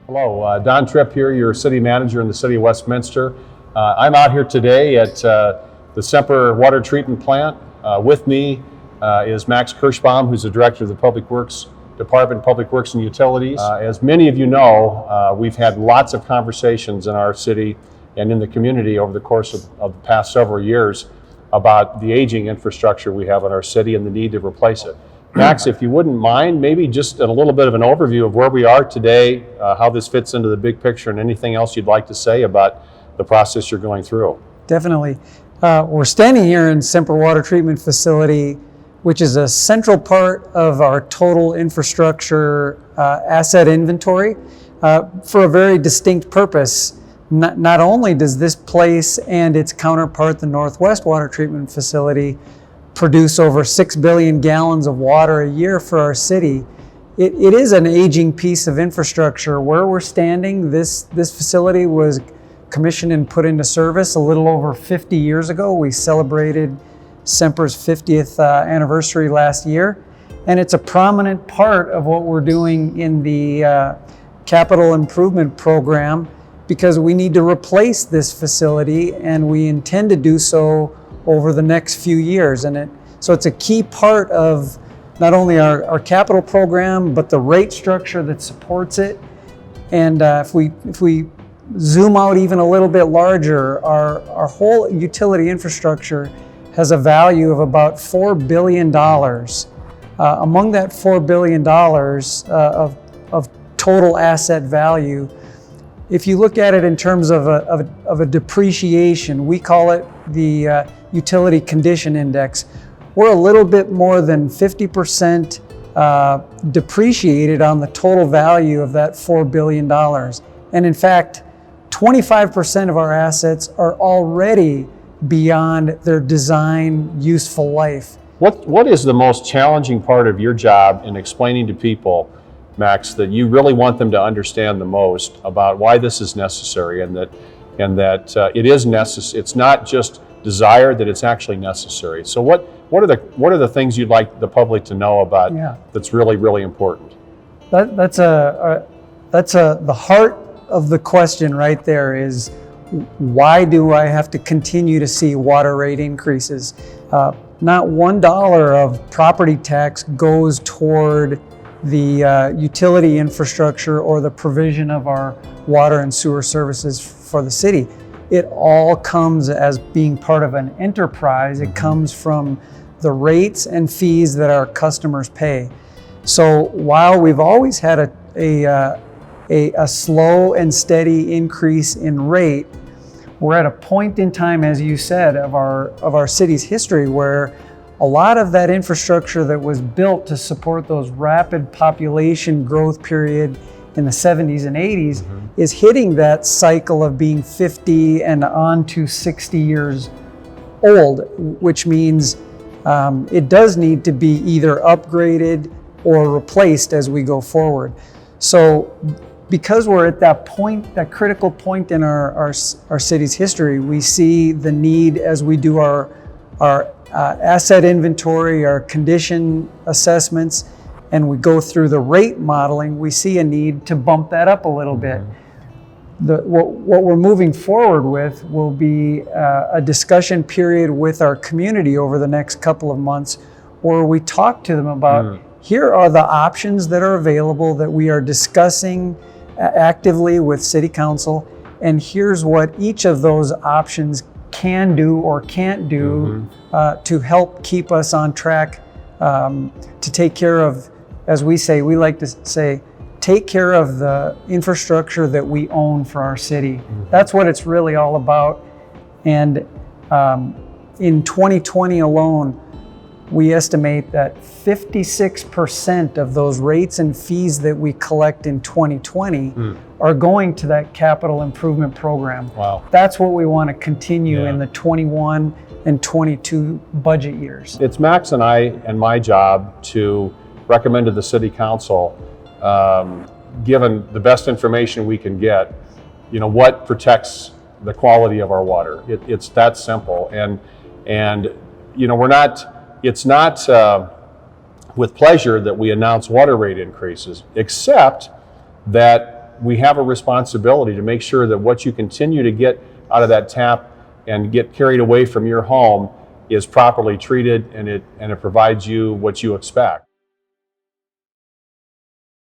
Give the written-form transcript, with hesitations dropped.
Hello, Don Tripp here, your city manager in the city of Westminster. I'm out here today at the Semper Water Treatment Plant. With me is Max Kirschbaum, who's the director of the Public Works Department, Public Works and Utilities. As many of you know, we've had lots of conversations in our city and in the community over the course of the past several years about the aging infrastructure we have in our city and the need to replace it. Max, if you wouldn't mind, maybe just a little bit of an overview of where we are today, how this fits into the big picture, and anything else you'd like to say about the process you're going through. Definitely. We're standing here in Semper Water Treatment Facility, which is a central part of our total infrastructure asset inventory for a very distinct purpose. Not only does this place and its counterpart, the Northwest Water Treatment Facility, produce over 6 billion gallons of water a year for our city, it is an aging piece of infrastructure. Where we're standing, this facility was commissioned and put into service a little over 50 years ago. We celebrated Semper's 50th anniversary last year, and it's a prominent part of what we're doing in the capital improvement program, because we need to replace this facility, and we intend to do so over the next few years. So it's a key part of not only our capital program, but the rate structure that supports it. And if we zoom out even a little bit larger, our whole utility infrastructure has a value of about $4 billion. Among that $4 billion of total asset value, if you look at it in terms of a depreciation, we call it the utility condition index. We're a little bit more than 50% depreciated on the total value of that $4 billion. And in fact, 25% of our assets are already beyond their design useful life. What is the most challenging part of your job in explaining to people, Max, that you really want them to understand the most about why this is necessary, and that it is necessary? It's not just desire, that it's actually necessary. So what are the things you'd like the public to know about that's really, really important? That's the heart of the question right there, is why do I have to continue to see water rate increases? Not $1 of property tax goes toward the utility infrastructure or the provision of our water and sewer services for the city. It all comes as being part of an enterprise. It comes from the rates and fees that our customers pay. So while we've always had a slow and steady increase in rate, we're at a point in time, as you said, of our city's history where a lot of that infrastructure that was built to support those rapid population growth period in the 70s and 80s is hitting that cycle of being 50 and on to 60 years old, which means it does need to be either upgraded or replaced as we go forward. So because we're at that point, that critical point in our city's history, we see the need, as we do our asset inventory, our condition assessments, and we go through the rate modeling, we see a need to bump that up a little bit. What we're moving forward with will be a discussion period with our community over the next couple of months, where we talk to them about here are the options that are available that we are discussing actively with City Council, and here's what each of those options can do or can't do to help keep us on track to take care of, as we like to say, take care of the infrastructure that we own for our city. That's what it's really all about. And in 2020 alone, we estimate that 56% of those rates and fees that we collect in 2020 are going to that capital improvement program. Wow. That's what we want to continue in the 21 and 22 budget years. It's Max and I and my job to recommend to the City Council, given the best information we can get, what protects the quality of our water. It's that simple. And it's not with pleasure that we announce water rate increases, except that we have a responsibility to make sure that what you continue to get out of that tap and get carried away from your home is properly treated, and it provides you what you expect.